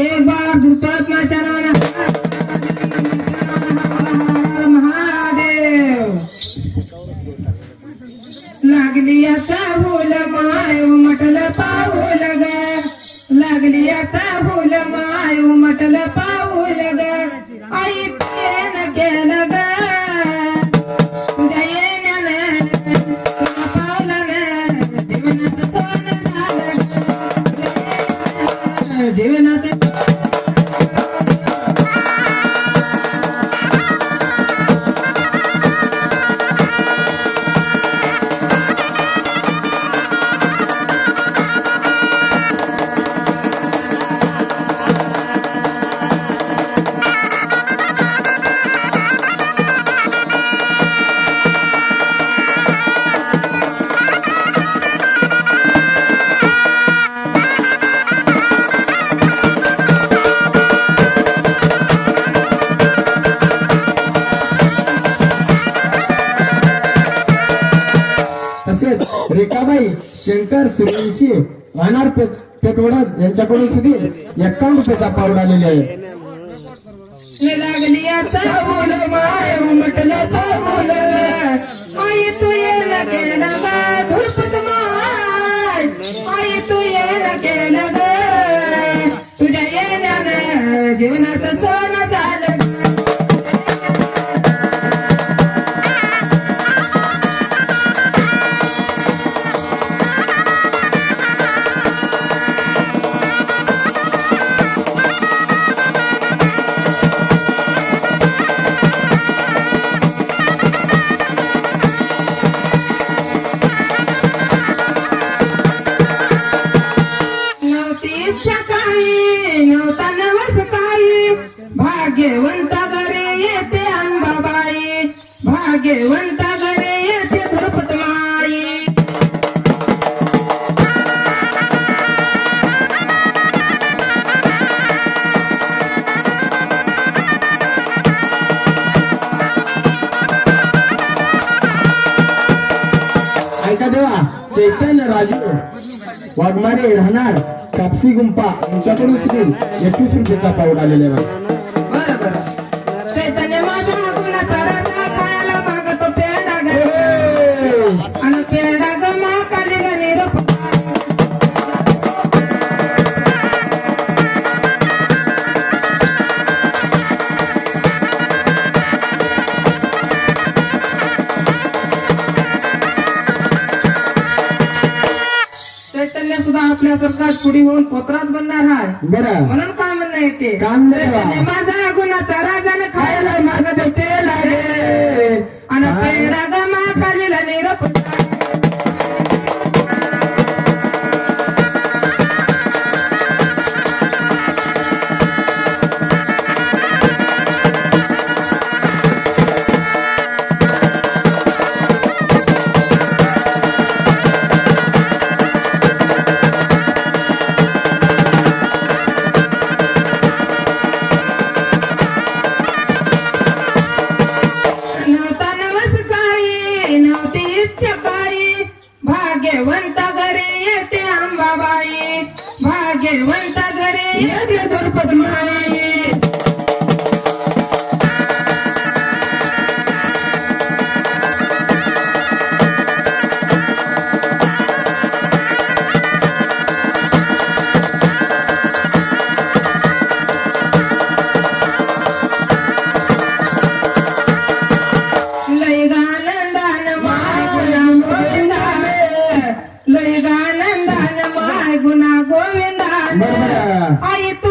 एक बार दुर्पात्माच्या नावानं महादेव लागली याचा फुल माय उमटल पाऊल ग लागली याचा फुल माय उमटल पाऊल ग आई येन गेलं ग तुझ्या येण्यानं तुझ्या पावलानं जीवनाचं सोनं झालं जीवनाचं रेखाबाई शंकर सूर्यवंशी राहणार पेटवडा यांच्याकडून सुद्धा 51 रुपयाचा पावड आलेले आहे. लागली याचा फुल माय उमटलं पाऊल आई तू येणं गेलं ग धुरपत माय आई तू येणं गेलं ग तुझ्या येण्यानं जीवनाचं सोनं झालं भाग्यवंत घरे येते अंबाबाई भाग्यवंत घरे येते धुरपत माई ऐका देवा चैतन्य राजू वाघमारे राहणार कापसी गुंपा यांच्याकडून सुद्धा 21 रुपयाचा पावड आलेला आहे. चैतन्य माझा गुणाचा राजा खायला मागतो पेढा ग आणि पेढा ग महाकालीला निरोप चैतन्य सुद्धा आपल्यासारखा पुढी होऊन पोत्रात बनणार आहे बरं म्हणून काय म्हणणं येते काम नाही बा. चैतन्य माझा गुणाचा राजाने खायला मागतो पेढा रे आणि पेढा ग महाकालीला निरोप भाग्यवंत घरे येते अंबाबाई भाग्यवंत घरे येते धुरपत माई लय गानंदान माय गोविंदा लय गानंदान माय गुणा गोविंदा आई तू